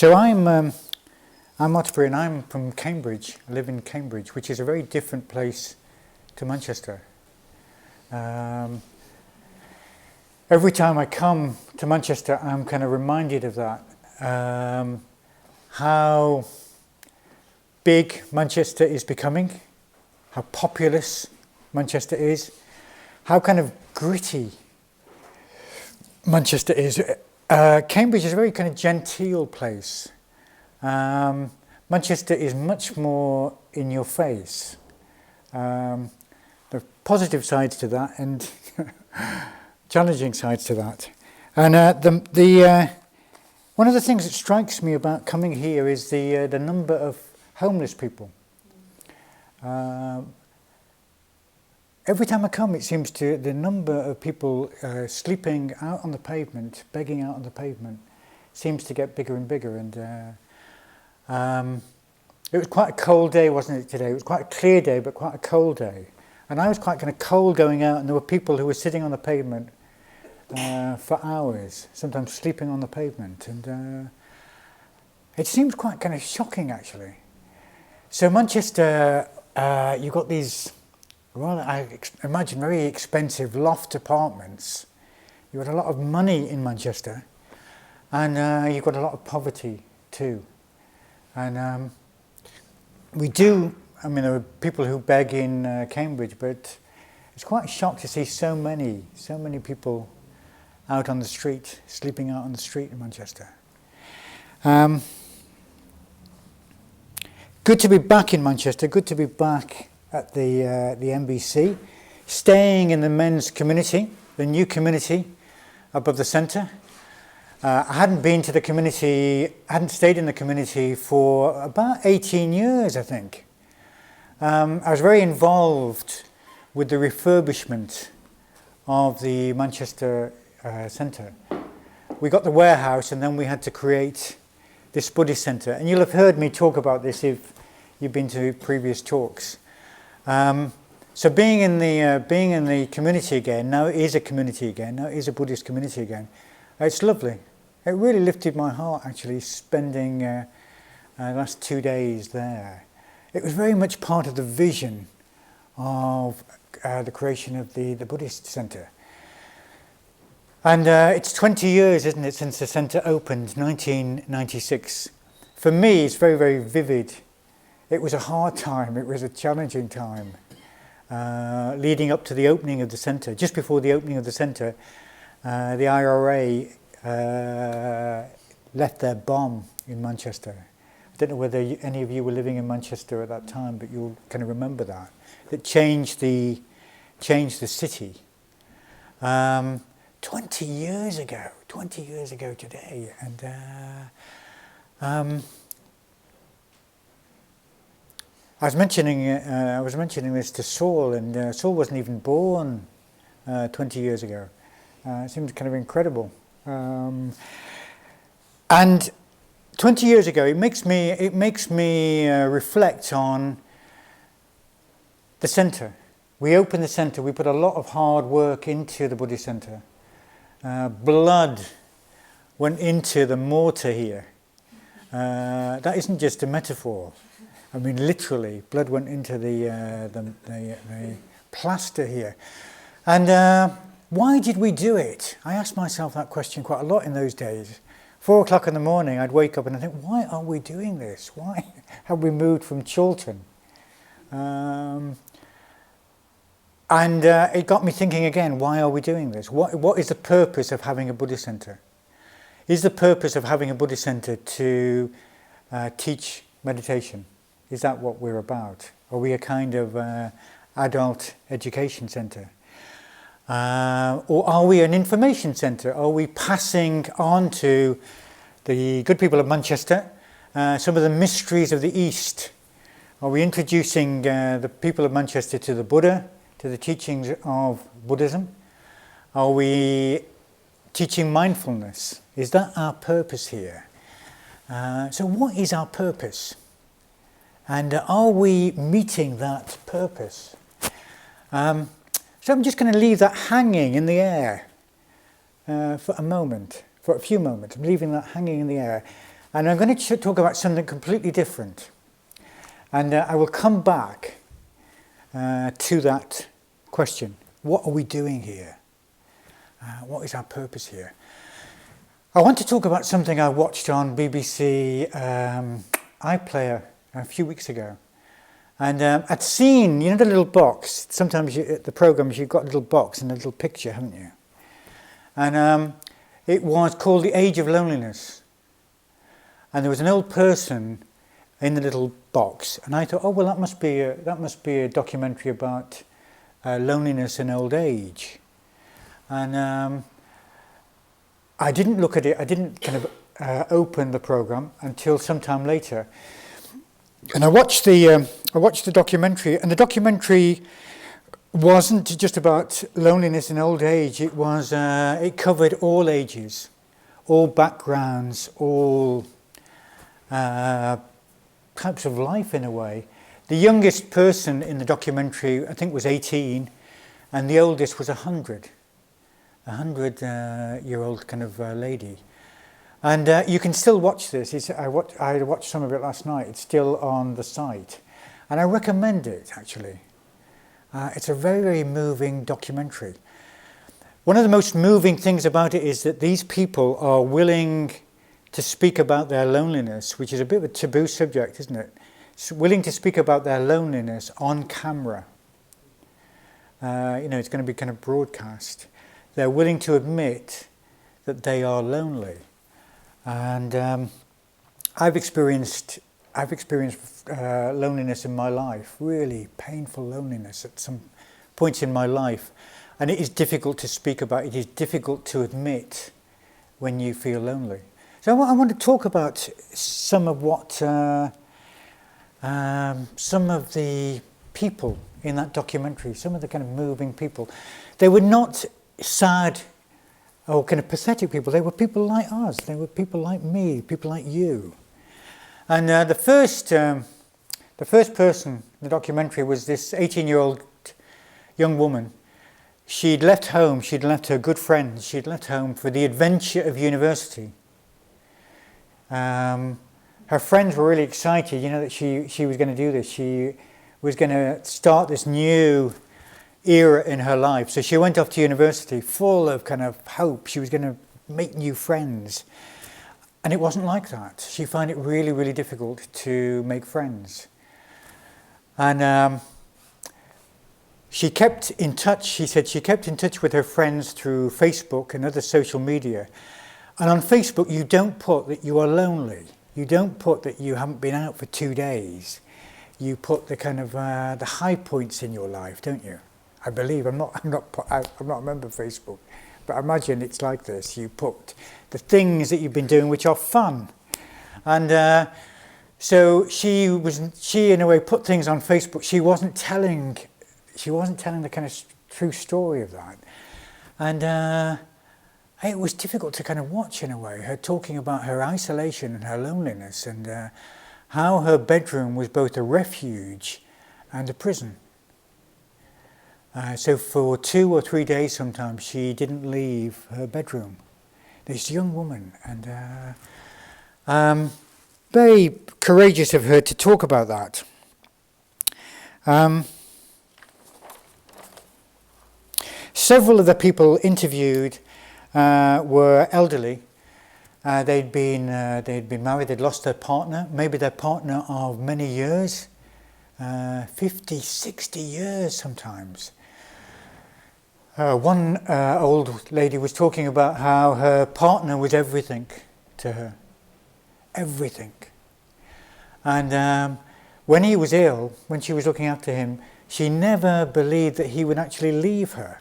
So I'm Arthapriya, and I'm from Cambridge. I live in Cambridge, which is a very different place to Manchester. Every time I come to Manchester, I'm kind of reminded of that. How big Manchester is becoming, how populous Manchester is, how kind of gritty Manchester is. Cambridge is a very kind of genteel place. Manchester is much more in your face. There are positive sides to that and challenging sides to that. And one of the things that strikes me about coming here is the number of homeless people. Every time I come, it seems to the number of people sleeping out on the pavement, begging out on the pavement, seems to get bigger and bigger. And it was quite a cold day, wasn't it, today? It was quite a clear day, but quite a cold day. And I was quite kind of cold going out, and there were people who were sitting on the pavement for hours, sometimes sleeping on the pavement. And it seems quite kind of shocking, actually. So Manchester, you've got these, well, I imagine very expensive loft apartments. You've got a lot of money in Manchester, and you've got a lot of poverty too. And there are people who beg in Cambridge, but it's quite a shock to see so many people out on the street, sleeping out on the street in Manchester. Good to be back in Manchester, good to be back at the MBC, staying in the men's community, the new community above the centre. I hadn't been to the community, I hadn't stayed in the community for about 18 years, I think. I was very involved with the refurbishment of the Manchester Centre. We got the warehouse, and then we had to create this Buddhist centre. And you'll have heard me talk about this if you've been to previous talks. So being in the community again, now it is a community again, now it is a Buddhist community again. It's lovely. It really lifted my heart, actually, spending the last 2 days there. It was very much part of the vision of the creation of the Buddhist Centre. And it's 20 years, isn't it, since the centre opened, 1996. For me, it's very, very vivid. It was a hard time, it was a challenging time, leading up to the opening of the centre. Just before the opening of the centre, the IRA left their bomb in Manchester. I don't know whether any of you were living in Manchester at that time, but you'll kind of remember that. It changed the city. 20 years ago today. And I was mentioning this to Saul, and Saul wasn't even born 20 years ago. It seems kind of incredible. And 20 years ago, it makes me reflect on the centre. We opened the centre. We put a lot of hard work into the Buddhist centre. Blood went into the mortar here. That isn't just a metaphor. I mean, literally, blood went into the plaster here. And why did we do it? I asked myself that question quite a lot in those days. 4 o'clock in the morning, I'd wake up and I'd think, why are we doing this? Why have we moved from Chiltern? And it got me thinking again, why are we doing this? What is the purpose of having a Buddhist centre? Is the purpose of having a Buddhist centre to teach meditation? Is that what we're about? Are we a kind of adult education centre? Or are we an information centre? Are we passing on to the good people of Manchester some of the mysteries of the East? Are we introducing the people of Manchester to the Buddha, to the teachings of Buddhism? Are we teaching mindfulness? Is that our purpose here? So what is our purpose? And are we meeting that purpose? So I'm just going to leave that hanging in the air for a few moments. I'm leaving that hanging in the air. And I'm going to talk about something completely different. And I will come back to that question. What are we doing here? What is our purpose here? I want to talk about something I watched on BBC iPlayer a few weeks ago. And I'd seen, the little box. Sometimes at the programmes you've got a little box and a little picture, haven't you? And it was called The Age of Loneliness. And there was an old person in the little box. And I thought, oh, well, that must be a documentary about loneliness in old age. And I didn't look at it. I didn't kind of open the programme until some time later. And I watched the documentary, and the documentary wasn't just about loneliness in old age. It covered all ages, all backgrounds, all types of life in a way. The youngest person in the documentary, I think, was 18, and the oldest was 100. A 100-year-old kind of lady. And you can still watch this. I watched some of it last night. It's still on the site. And I recommend it, actually. It's a very, very moving documentary. One of the most moving things about it is that these people are willing to speak about their loneliness, which is a bit of a taboo subject, isn't it? Willing to speak about their loneliness on camera. It's going to be kind of broadcast. They're willing to admit that they are lonely. And I've experienced loneliness in my life, really painful loneliness at some points in my life. And it is difficult to speak about. It is difficult to admit when you feel lonely. So I want to talk about some of what some of the people in that documentary, some of the kind of moving people. They were not sad or kind of pathetic people. They were people like us. They were people like me, people like you. And the first person in the documentary was this 18-year-old young woman. She'd left home. She'd left her good friends. She'd left home for the adventure of university. Her friends were really excited, that she was going to do this. She was going to start this new era in her life. So she went off to university full of kind of hope. She was going to make new friends. And it wasn't like that. She found it really, really difficult to make friends. And she kept in touch. She said she kept in touch with her friends through Facebook and other social media. And on Facebook, you don't put that you are lonely. You don't put that you haven't been out for 2 days. You put the kind of the high points in your life, don't you? I believe I'm not a member of Facebook, but I imagine it's like this. You put the things that you've been doing which are fun, and so she in a way put things on Facebook. She wasn't telling the kind of true story of that, and it was difficult to kind of watch in a way. Her talking about her isolation and her loneliness, and how her bedroom was both a refuge and a prison. So for 2 or 3 days sometimes she didn't leave her bedroom. This young woman, and very courageous of her to talk about that. Several of the people interviewed were elderly. They'd been married, they'd lost their partner, maybe their partner of many years, 50, 60 years sometimes. One old lady was talking about how her partner was everything to her. Everything. And when he was ill, when she was looking after him, she never believed that he would actually leave her.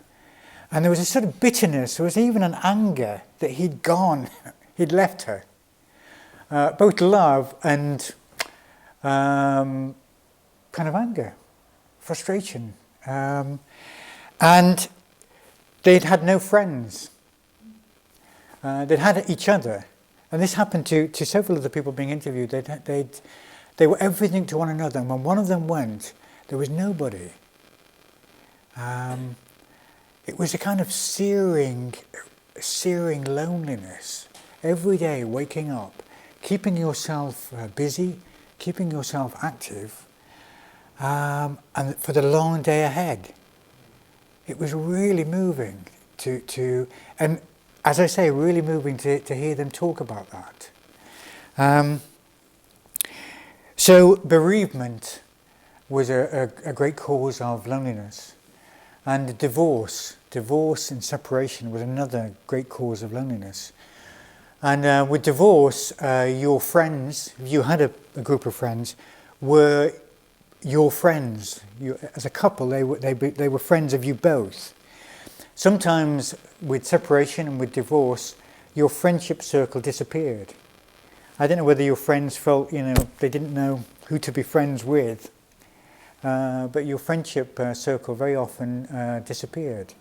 And there was a sort of bitterness, there was even an anger that he'd gone, he'd left her. Both love and kind of anger, frustration. And they'd had no friends. They'd had each other. And this happened to several of the people being interviewed. They were everything to one another. And when one of them went, there was nobody. It was a kind of searing loneliness. Every day waking up, keeping yourself busy, keeping yourself active, and for the long day ahead. It was really moving and as I say, really moving to hear them talk about that. So bereavement was a great cause of loneliness, and divorce and separation was another great cause of loneliness. And with divorce, your friends, if you had a group of friends, were your friends. As a couple, they were friends of you both. Sometimes with separation and with divorce, your friendship circle disappeared. I don't know whether your friends felt, they didn't know who to be friends with, but your friendship circle very often disappeared.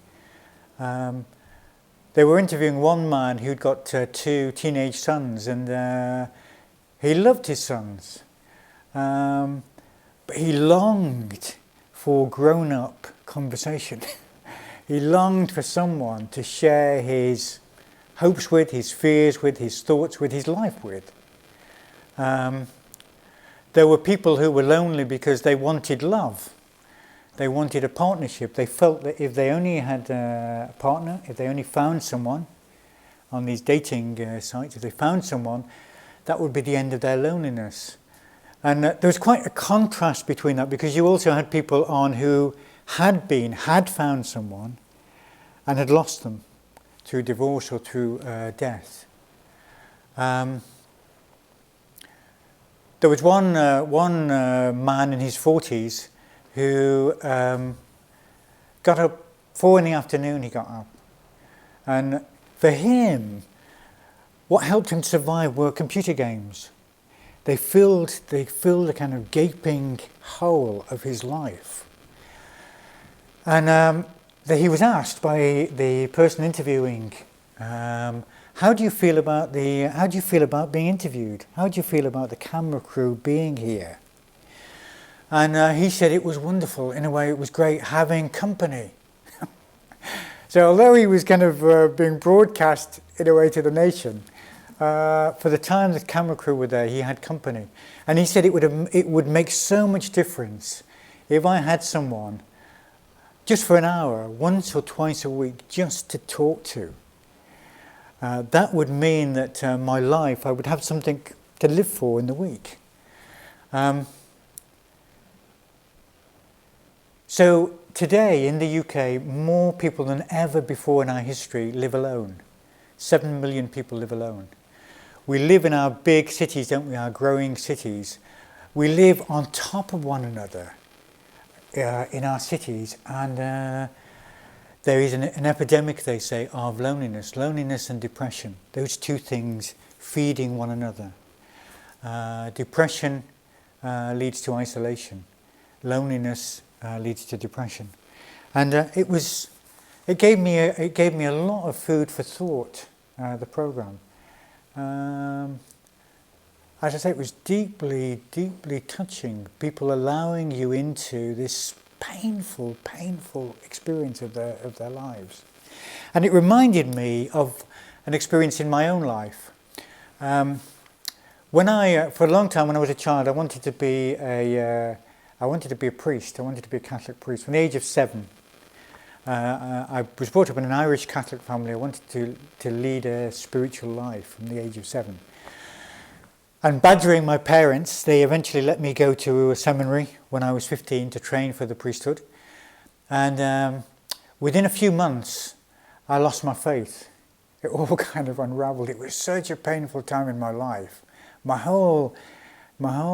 They were interviewing one man who'd got 2 teenage sons, and he loved his sons, but he longed for grown-up conversation. He longed for someone to share his hopes with, his fears with, his thoughts with, his life with. There were people who were lonely because they wanted love. They wanted a partnership. They felt that if they only had a partner, if they only found someone on these dating sites, if they found someone, that would be the end of their loneliness. And there was quite a contrast between that, because you also had people on who had found someone and had lost them through divorce or through death. There was one man in his 40s who got up 4 in the afternoon. He got up, and for him, what helped him survive were computer games. They filled a kind of gaping hole of his life. And he was asked by the person interviewing, how do you feel about being interviewed? How do you feel about the camera crew being here? And he said it was wonderful. In a way, it was great having company. So although he was kind of being broadcast in a way to the nation, for the time the camera crew were there, he had company. And he said it would make so much difference if I had someone just for an hour, once or twice a week, just to talk to. That would mean that my life, I would have something to live for in the week. So today in the UK, more people than ever before in our history live alone. 7 million people live alone. We live in our big cities, don't we, our growing cities. We live on top of one another in our cities, and there is an epidemic, they say, of loneliness and depression. Those two things feeding one another. Depression leads to isolation. Loneliness leads to depression. And it gave me a lot of food for thought, the program. As I say, it was deeply, deeply touching. People allowing you into this painful experience of their lives. And it reminded me of an experience in my own life. For a long time when I was a child, I wanted to be a priest. I wanted to be a Catholic priest. From the age of 7, I was brought up in an Irish Catholic family. I wanted to lead a spiritual life from the age of 7. And badgering my parents, they eventually let me go to a seminary when I was 15 to train for the priesthood. And within a few months, I lost my faith. It all kind of unraveled. It was such a painful time in my life. My whole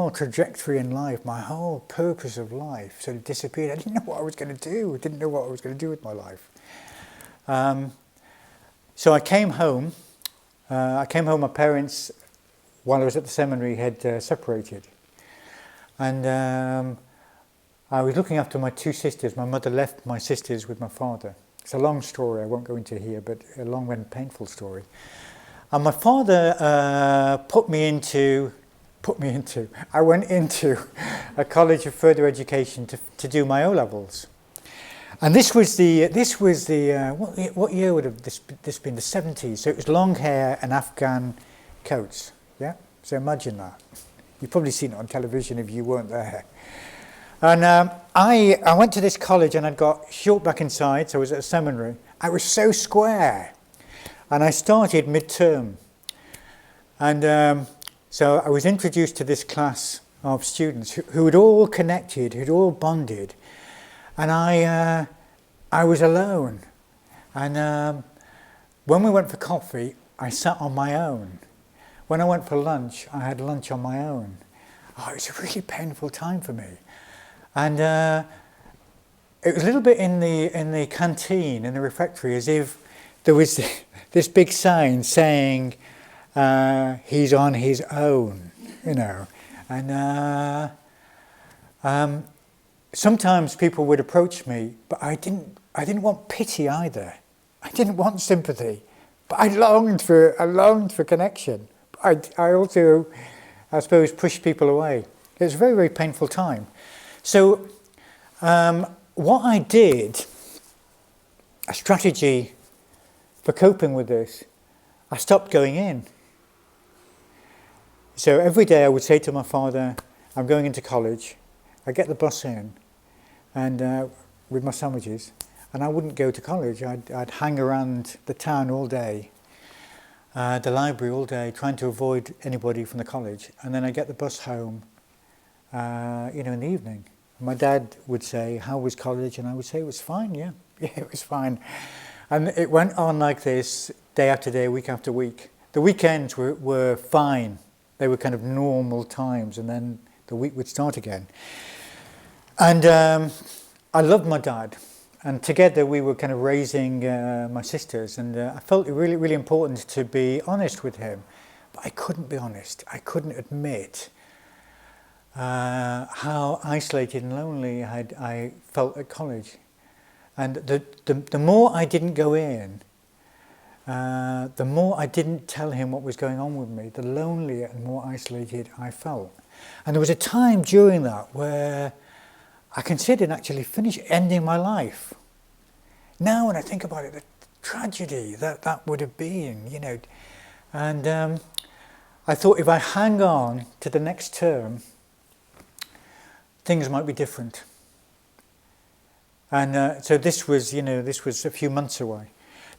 trajectory in life, my whole purpose of life sort of disappeared. I didn't know what I was going to do. I didn't know what I was going to do with my life. So I came home. My parents, while I was at the seminary, had separated. And I was looking after my 2 sisters. My mother left my sisters with my father. It's a long story, I won't go into here, but a long and painful story. And my father I went into a college of further education to do my O-levels. And this was what year would have this been? The 70s. So it was long hair and Afghan coats, yeah? So imagine that. You've probably seen it on television if you weren't there. And I went to this college and I'd got short back inside, so I was at a seminary. I was so square. And I started mid-term. And so I was introduced to this class of students who had all connected, who'd all bonded. And I was alone. And when we went for coffee, I sat on my own. When I went for lunch, I had lunch on my own. Oh, it was a really painful time for me. And it was a little bit in the canteen, in the refectory, as if there was this big sign saying, he's on his own, you know. And sometimes people would approach me, but I didn't want pity either. I didn't want sympathy, but I longed for connection. I also, I suppose, pushed people away. It was a very, very painful time. So what I did, a strategy for coping with this, I stopped going in. So every day I would say to my father, I'm going into college. I'd get the bus in and with my sandwiches, and I wouldn't go to college. I'd hang around the town all day, the library all day, trying to avoid anybody from the college. And then I'd get the bus home, in the evening. My dad would say, how was college? And I would say, it was fine, yeah, it was fine. And it went on like this, day after day, week after week. The weekends were fine. They were kind of normal times, and then the week would start again. And I loved my dad. And together we were kind of raising my sisters. And I felt it really, really important to be honest with him. But I couldn't be honest. I couldn't admit how isolated and lonely I felt at college. And the more I didn't go in, the more I didn't tell him what was going on with me, the lonelier and more isolated I felt. And there was a time during that where I considered actually ending my life. Now when I think about it, the tragedy that would have been, you know. And I thought if I hang on to the next term, things might be different. And so this was a few months away.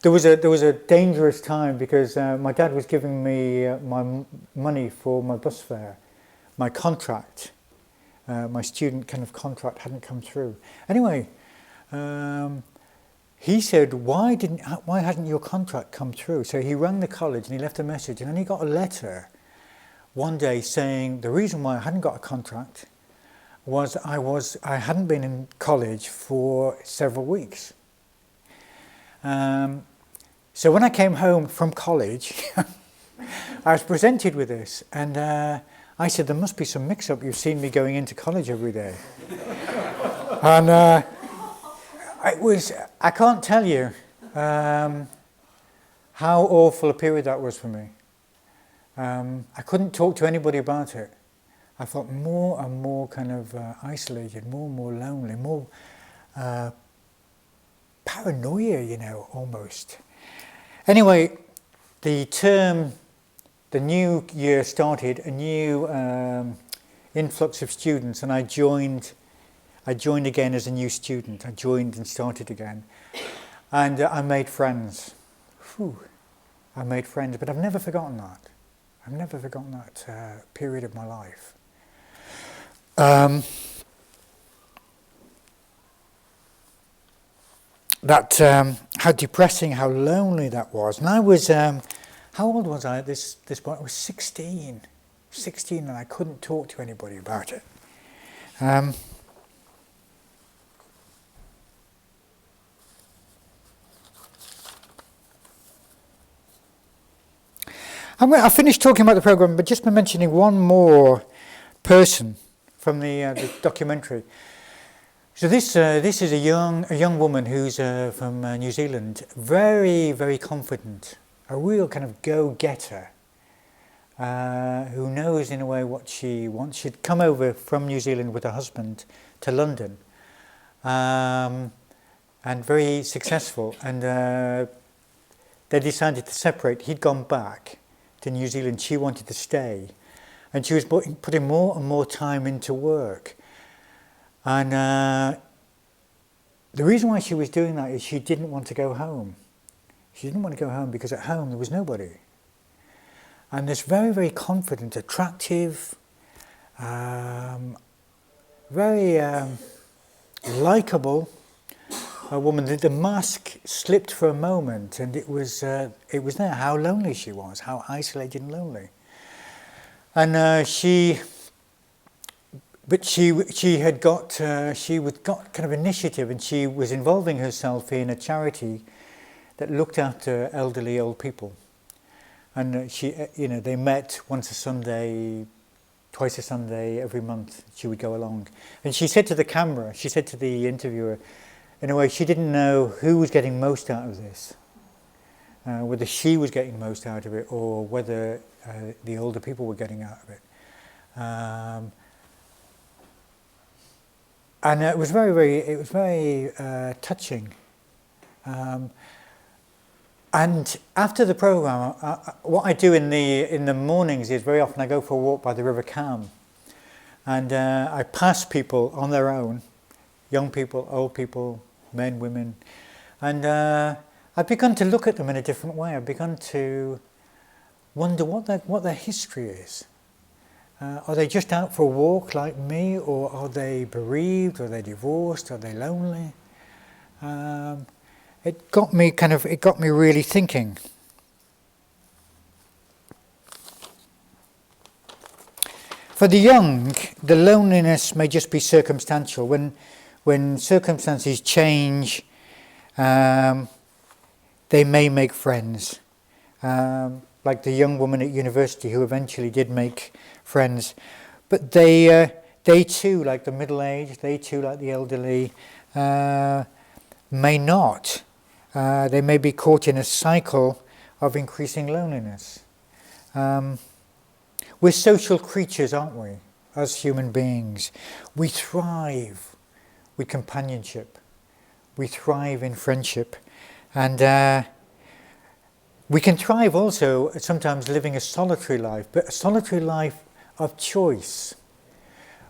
There was a dangerous time because my dad was giving me my money for my bus fare. My contract, my student kind of contract hadn't come through. Anyway, he said, why hadn't your contract come through? So he rang the college and he left a message, and then he got a letter one day saying the reason why I hadn't got a contract was I hadn't been in college for several weeks. So when I came home from college, I was presented with this, and I said, there must be some mix-up. You've seen me going into college every day. And I can't tell you how awful a period that was for me. I couldn't talk to anybody about it. I felt more and more kind of isolated, more and more lonely, more paranoia, almost. Anyway, the new year started, a new influx of students, and I joined again as a new student. I joined and started again. And I made friends. I made friends, but I've never forgotten that. I've never forgotten that period of my life. How depressing, how lonely that was. And I was, how old was I at this point? I was 16, and I couldn't talk to anybody about it. I finished talking about the program, but just by mentioning one more person from the documentary. So this is a young woman who's from New Zealand, very, very confident, a real kind of go-getter, who knows in a way what she wants. She'd come over from New Zealand with her husband to London, and very successful. And they decided to separate. He'd gone back to New Zealand. She wanted to stay, and she was putting more and more time into work. And the reason why she was doing that is she didn't want to go home. She didn't want to go home because at home there was nobody. And this very, very confident, attractive, very likeable woman. The mask slipped for a moment, and it was there how lonely she was, how isolated and lonely. And she had got kind of initiative, and she was involving herself in a charity that looked after elderly old people. And they met once a Sunday, twice a Sunday, every month. She would go along, and she said to the camera, she said to the interviewer, in a way, she didn't know who was getting most out of this, whether she was getting most out of it or whether the older people were getting out of it. And it was very touching. And after the program, what I do in the mornings is very often I go for a walk by the River Cam, and I pass people on their own, young people, old people, men, women, and I've begun to look at them in a different way. I've begun to wonder what their history is. Are they just out for a walk like me, or are they bereaved? Are they divorced? Are they lonely? It got me really thinking. For the young, the loneliness may just be circumstantial. When circumstances change, they may make friends. Like the young woman at university who eventually did make friends. But they too, like the middle-aged, they too, like the elderly, may not. They may be caught in a cycle of increasing loneliness. We're social creatures, aren't we, as human beings? We thrive with companionship. We thrive in friendship. And we can thrive also sometimes living a solitary life, but a solitary life of choice.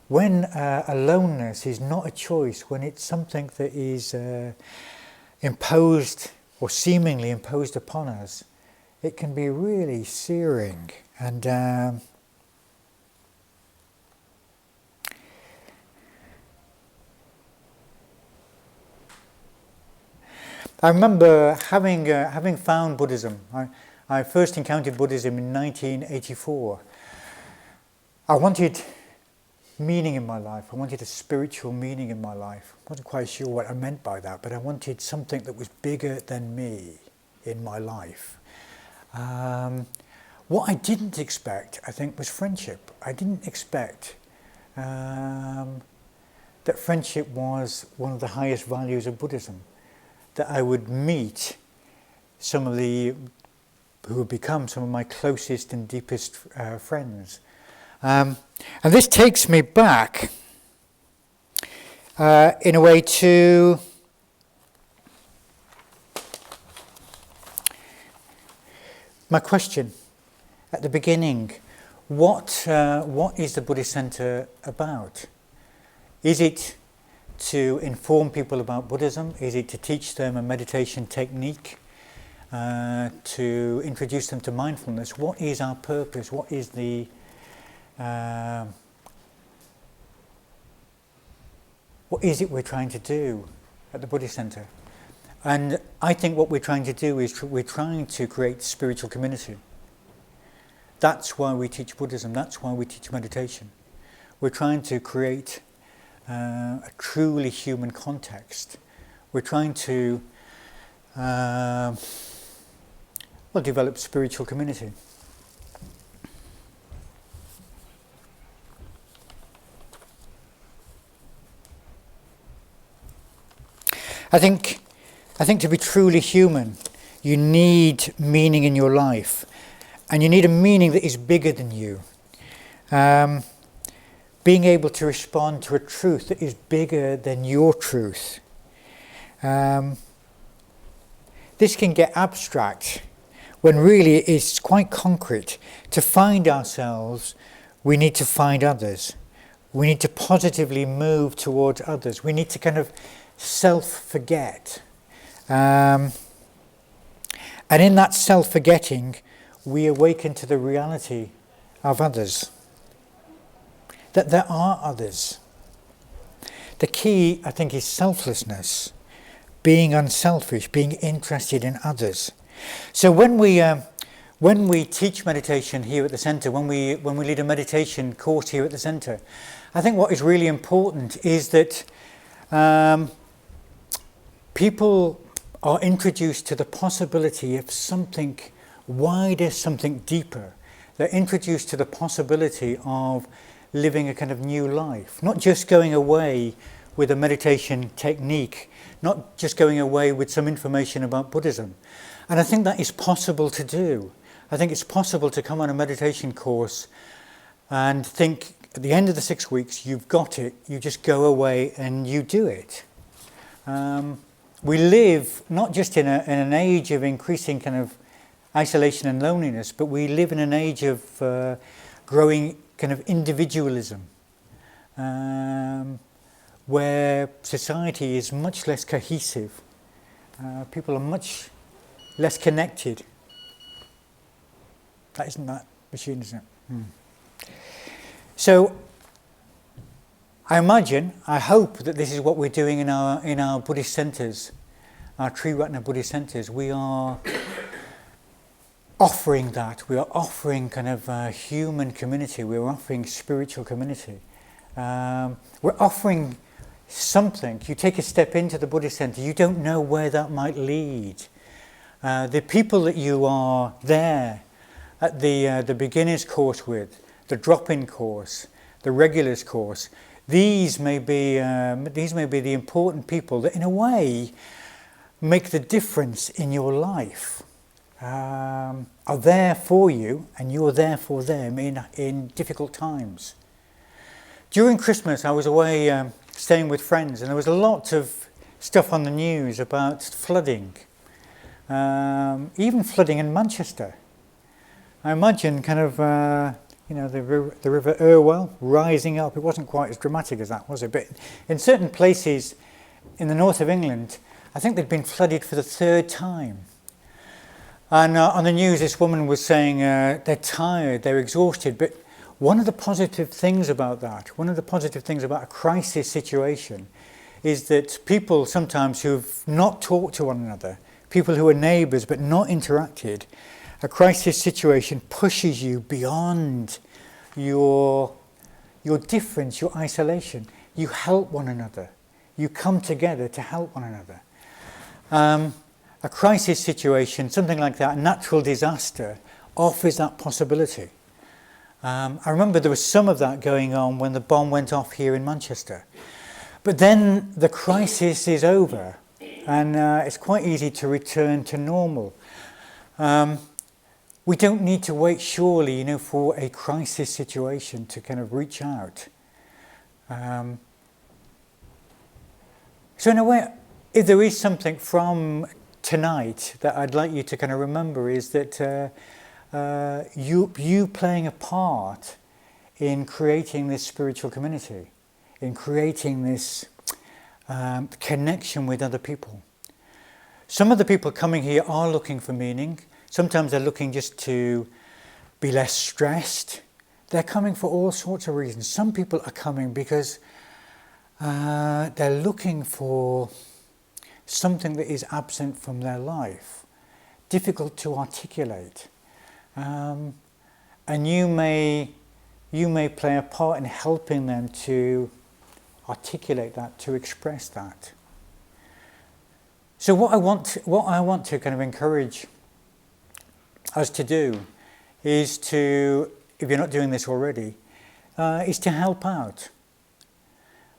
When aloneness is not a choice, when it's something that is imposed or seemingly imposed upon us, it can be really searing. And I remember having found Buddhism. I first encountered Buddhism in 1984. I wanted meaning in my life. I wanted a spiritual meaning in my life. I wasn't quite sure what I meant by that, but I wanted something that was bigger than me in my life. What I didn't expect, I think, was friendship. I didn't expect that friendship was one of the highest values of Buddhism, that I would meet some of who would become some of my closest and deepest friends. And this takes me back, in a way, to my question at the beginning. What is the Buddhist Center about? Is it to inform people about Buddhism? Is it to teach them a meditation technique? To introduce them to mindfulness? What is our purpose? What is what is it we're trying to do at the Buddhist Center? And I think what we're trying to do is we're trying to create spiritual community. That's why we teach Buddhism. That's why we teach meditation. We're trying to create a truly human context. We're trying to develop spiritual community. I think to be truly human, you need meaning in your life, and you need a meaning that is bigger than you. Being able to respond to a truth that is bigger than your truth. This can get abstract when really it's quite concrete to find ourselves we need to find others. We need to positively move towards others. We need to kind of self-forget. And in that self-forgetting, we awaken to the reality of others. That there are others. The key, I think, is selflessness. Being unselfish, being interested in others. So when we teach meditation here at the centre, when we lead a meditation course here at the centre, I think what is really important is that people are introduced to the possibility of something wider, something deeper. They're introduced to the possibility of living a kind of new life, not just going away with a meditation technique, not just going away with some information about Buddhism. And I think that is possible to do. I think it's possible to come on a meditation course and think at the end of the 6 weeks, you've got it, you just go away and you do it. We live not just in an age of increasing kind of isolation and loneliness, but we live in an age of growing kind of individualism, where society is much less cohesive. People are much less connected. That isn't that machine, isn't it? So I imagine, I hope that this is what we're doing in our Buddhist centres, our Triratna Buddhist centres. We are offering that. We are offering kind of a human community. We're offering spiritual community. We're offering something. You take a step into the Buddhist centre, you don't know where that might lead. The people that you are there at the beginner's course with, the drop-in course, the regulars course, these may be the important people that in a way make the difference in your life, are there for you and you're there for them in difficult times. During Christmas I was away staying with friends, and there was a lot of stuff on the news about flooding, even flooding in Manchester. I imagine kind of the River Irwell rising up. It wasn't quite as dramatic as that, was it? But in certain places in the north of England, I think they'd been flooded for the 3rd time. And on the news, this woman was saying they're tired, they're exhausted. But one of the positive things about that, one of the positive things about a crisis situation, is that people sometimes who've not talked to one another, people who are neighbours but not interacted, a crisis situation pushes you beyond your difference, your isolation. You help one another. You come together to help one another. A crisis situation, something like that, a natural disaster, offers that possibility. I remember there was some of that going on when the bomb went off here in Manchester. But then the crisis is over, and it's quite easy to return to normal. We don't need to wait, surely, for a crisis situation to kind of reach out. So in a way, if there is something from tonight that I'd like you to kind of remember, is that you playing a part in creating this spiritual community, in creating this connection with other people. Some of the people coming here are looking for meaning. Sometimes they're looking just to be less stressed. They're coming for all sorts of reasons. Some people are coming because they're looking for something that is absent from their life, difficult to articulate. And you may play a part in helping them to articulate that, to express that. So what I want to kind of encourage us to do is to, if you're not doing this already, is to help out.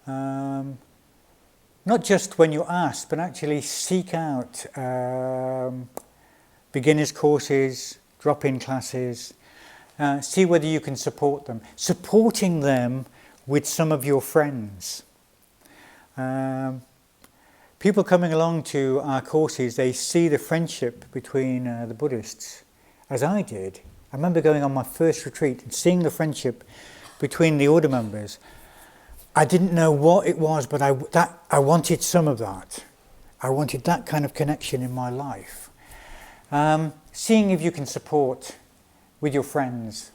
Not just when you're asked, but actually seek out beginners courses, drop-in classes, see whether you can support them. Supporting them with some of your friends. People coming along to our courses, they see the friendship between the Buddhists, as I did. I remember going on my first retreat and seeing the friendship between the order members. I didn't know what it was, but I wanted some of that. I wanted that kind of connection in my life. Seeing if you can support with your friends.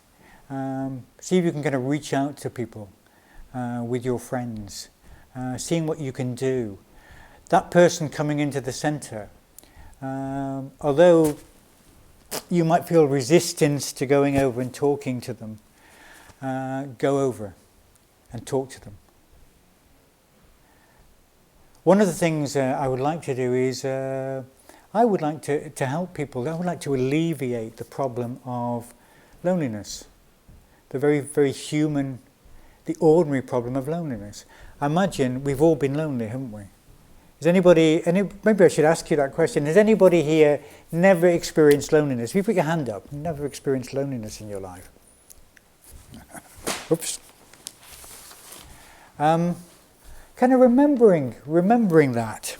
See if you can kind of reach out to people with your friends. Seeing what you can do. That person coming into the centre, although you might feel resistance to going over and talking to them, go over and talk to them. One of the things I would like to do is I would like to help people. I would like to alleviate the problem of loneliness, the very, very human, the ordinary problem of loneliness. I imagine we've all been lonely, haven't we? Has anybody, maybe I should ask you that question, has anybody here never experienced loneliness? If you put your hand up, never experienced loneliness in your life? Oops. Kind of remembering that.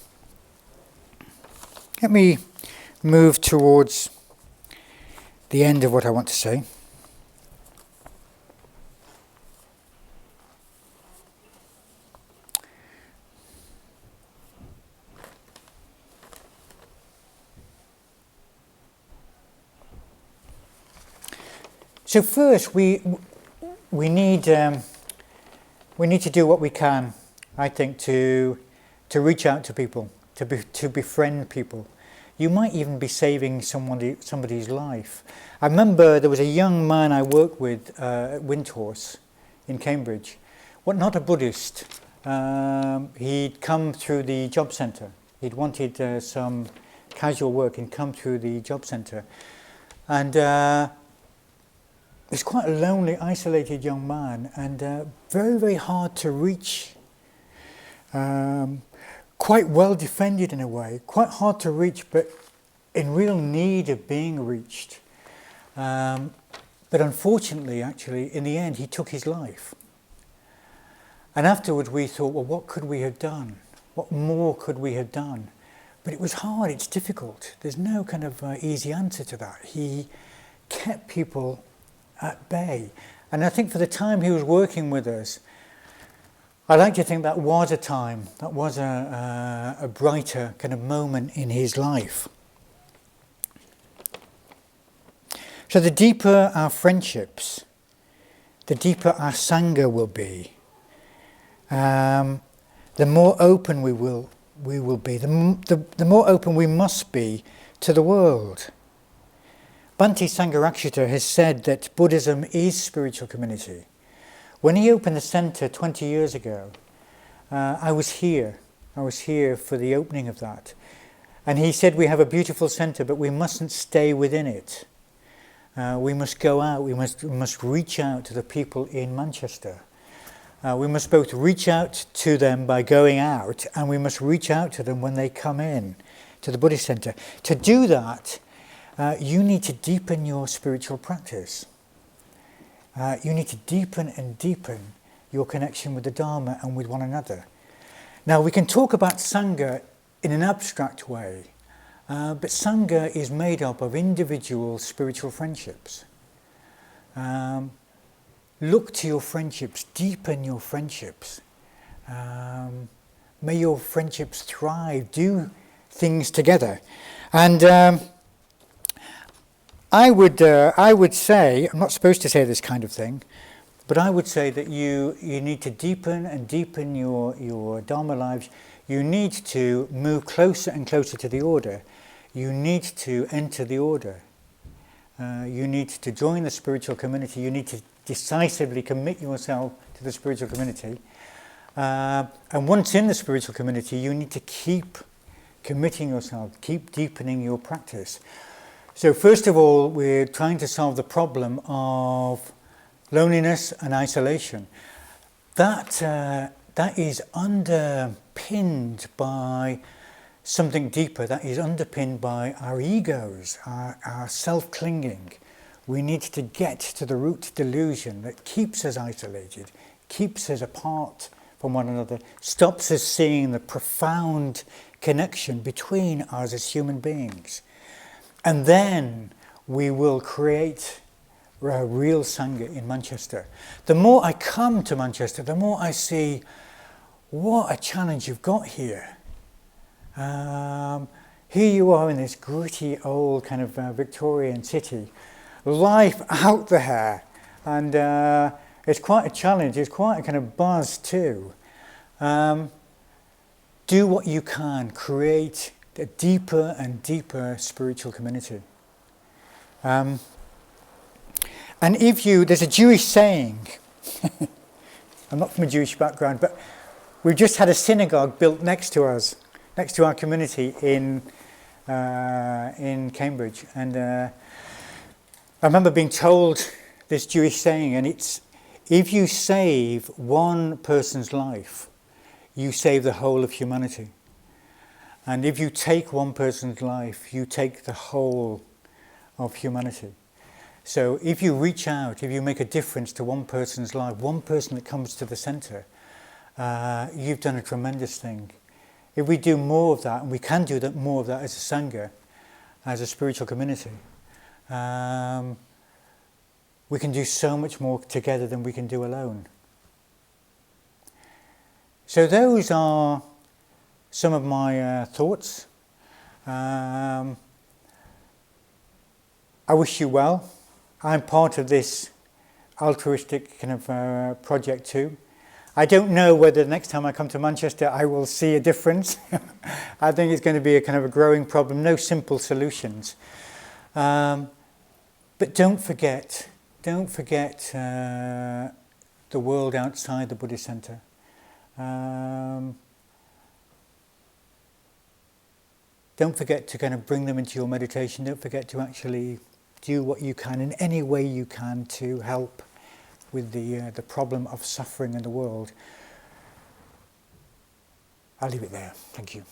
Let me move towards the end of what I want to say. So first, we need to do what we can, I think, to reach out to people, to befriend people. You might even be saving somebody's life. I remember there was a young man I worked with at Windhorse in Cambridge. Not a Buddhist. He'd come through the job centre. He'd wanted some casual work and come through the job centre, and. He's quite a lonely, isolated young man, and very, very hard to reach. Quite well defended in a way, quite hard to reach, but in real need of being reached. But unfortunately, actually, in the end, he took his life. And afterwards we thought, well, what could we have done? What more could we have done? But it was hard, it's difficult. There's no kind of easy answer to that. He kept people at bay. And I think for the time he was working with us, I like to think that was a time, that was a brighter kind of moment in his life. So the deeper our friendships, the deeper our Sangha will be, the more open we will be, the more open we must be to the world. Bhante Sangharakshita has said that Buddhism is spiritual community. When he opened the centre 20 years ago, I was here for the opening of that. And he said we have a beautiful centre, but we mustn't stay within it. We must go out, we must reach out to the people in Manchester. We must both reach out to them by going out, and we must reach out to them when they come in to the Buddhist centre. To do that, you need to deepen your spiritual practice. You need to deepen and deepen your connection with the Dharma and with one another. Now, we can talk about Sangha in an abstract way, but Sangha is made up of individual spiritual friendships. Look to your friendships, deepen your friendships. May your friendships thrive, do things together. And I would say, I'm not supposed to say this kind of thing, but I would say that you need to deepen and deepen your Dharma lives. You need to move closer and closer to the order. You need to enter the order. You need to join the spiritual community. You need to decisively commit yourself to the spiritual community. And once in the spiritual community, you need to keep committing yourself, keep deepening your practice. So first of all, we're trying to solve the problem of loneliness and isolation. That is underpinned by something deeper. That is underpinned by our egos, our self-clinging. We need to get to the root delusion that keeps us isolated, keeps us apart from one another, stops us seeing the profound connection between us as human beings. And then we will create real Sangha in Manchester. The more I come to Manchester, the more I see what a challenge you've got here. Here you are in this gritty old kind of Victorian city, life out there, and it's quite a challenge, it's quite a kind of buzz too. Do what you can, create a deeper and deeper spiritual community. And there's a Jewish saying, I'm not from a Jewish background, but we've just had a synagogue built next to us, next to our community in Cambridge. And I remember being told this Jewish saying, and it's, if you save one person's life, you save the whole of humanity. And if you take one person's life, you take the whole of humanity. So if you reach out, if you make a difference to one person's life, one person that comes to the centre, you've done a tremendous thing. If we do more of that, and we can do that, more of that as a Sangha, as a spiritual community, we can do so much more together than we can do alone. So those are some of my thoughts. I wish you well. I'm part of this altruistic kind of project too. I don't know whether the next time I come to Manchester I will see a difference. I think it's going to be a kind of a growing problem, no simple solutions. But don't forget the world outside the Buddhist centre. Don't forget to kind of bring them into your meditation. Don't forget to actually do what you can in any way you can to help with the problem of suffering in the world. I'll leave it there. Thank you.